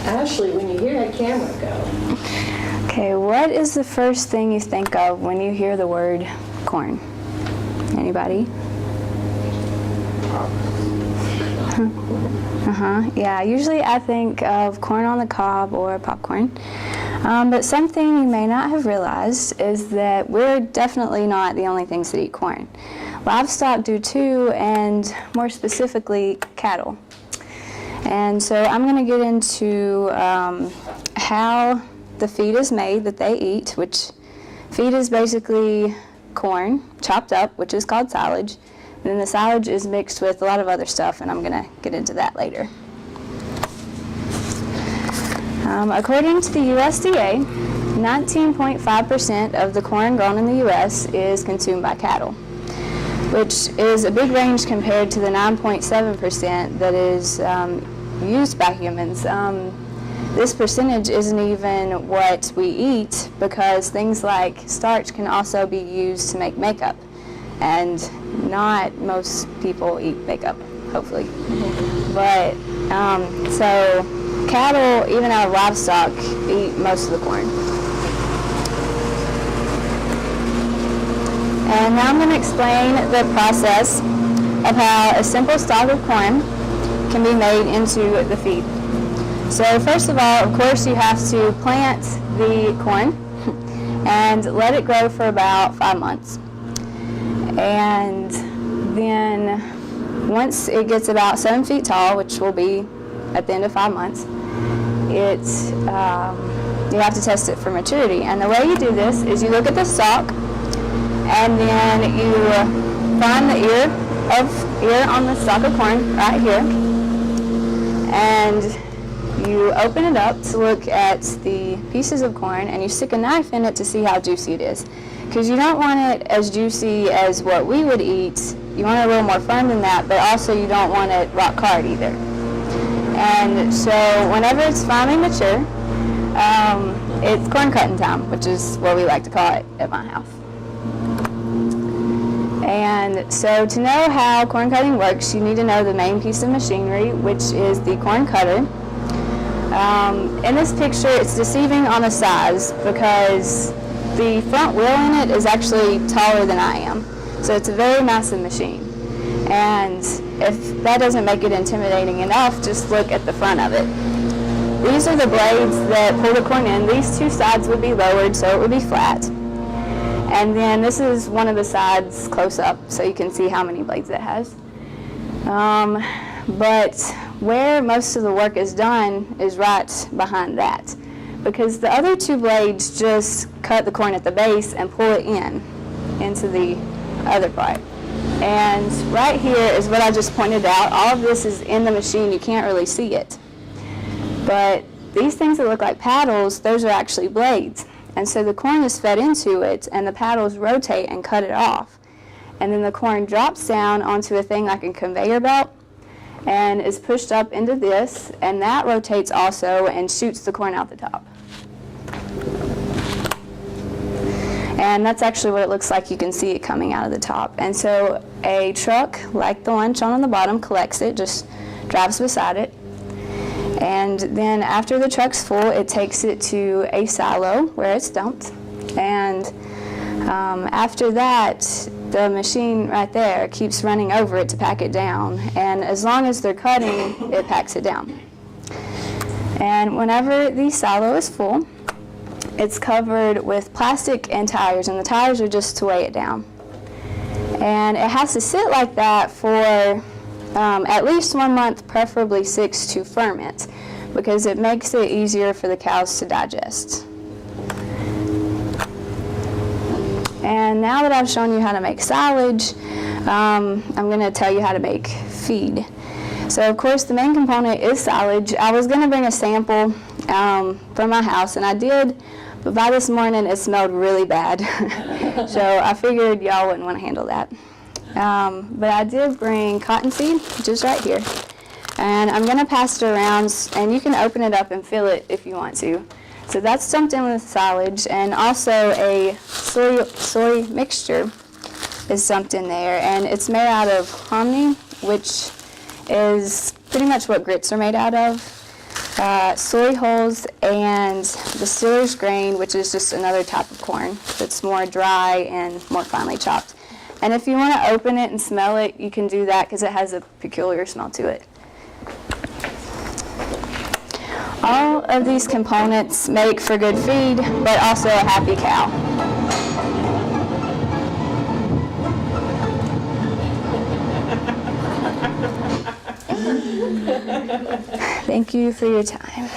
Ashley, when you hear that camera go. Okay, what is the first thing you think of when you hear the word corn? Anybody? Yeah, usually I think of corn on the cob or popcorn. But something you may not have realized is that we're definitely not the only things that eat corn. Livestock do too, and more specifically, cattle. And so I'm going to get into how the feed is made that they eat, which feed is basically corn chopped up, which is called silage. And then the silage is mixed with a lot of other stuff, and I'm going to get into that later. According to the USDA, 19.5% of the corn grown in the U.S. is consumed by cattle, which is a big range compared to the 9.7% that is used by humans. This percentage isn't even what we eat, because things like starch can also be used to make makeup, and not most people eat makeup, hopefully. But so cattle, even out of livestock, eat most of the corn. And now I'm going to explain the process of how a simple stalk of corn can be made into the feed. So first of all, of course, you have to plant the corn and let it grow for about 5 months. And then once it gets about 7 feet tall, which will be at the end of 5 months, you have to test it for maturity. And the way you do this is you look at the stalk, and then you find the ear on the stalk of corn right here, and you open it up to look at the pieces of corn, and you stick a knife in it to see how juicy it is. Because you don't want it as juicy as what we would eat. You want it a little more firm than that, but also you don't want it rock hard either. And so whenever it's finally mature, it's corn cutting time, which is what we like to call it at my house. And so to know how corn cutting works, you need to know the main piece of machinery, which is the corn cutter. In this picture, it's deceiving on the size because the front wheel in it is actually taller than I am. So it's a very massive machine. And if that doesn't make it intimidating enough, just look at the front of it. These are the blades that pull the corn in. These two sides would be lowered, so it would be flat. And then this is one of the sides close up, so you can see how many blades it has. But where most of the work is done is right behind that, because the other two blades just cut the corn at the base and pull it into the other part. And right here is what I just pointed out. All of this is in the machine. You can't really see it. But these things that look like paddles, those are actually blades. And so the corn is fed into it, and the paddles rotate and cut it off. And then the corn drops down onto a thing like a conveyor belt and is pushed up into this, and that rotates also and shoots the corn out the top. And that's actually what it looks like. You can see it coming out of the top. And so a truck, like the one shown on the bottom, collects it, just drives beside it. And then after the truck's full, it takes it to a silo where it's dumped. And after that, the machine right there keeps running over it to pack it down. And as long as they're cutting, it packs it down. And whenever the silo is full, it's covered with plastic and tires, and the tires are just to weigh it down. And it has to sit like that for at least 1 month, preferably 6, to ferment, because it makes it easier for the cows to digest. And now that I've shown you how to make silage, I'm going to tell you how to make feed. So of course the main component is silage. I was going to bring a sample from my house, and I did, but by this morning it smelled really bad. So I figured y'all wouldn't want to handle that. But I did bring cottonseed, which is right here. And I'm going to pass it around, and you can open it up and fill it if you want to. So that's dumped in with silage, and also a soy mixture is dumped in there, and it's made out of hominy, which is pretty much what grits are made out of. soy hulls, and the Steelers grain, which is just another type of corn that's more dry and more finely chopped. And if you want to open it and smell it, you can do that because it has a peculiar smell to it. All of these components make for good feed, but also a happy cow. Thank you for your time.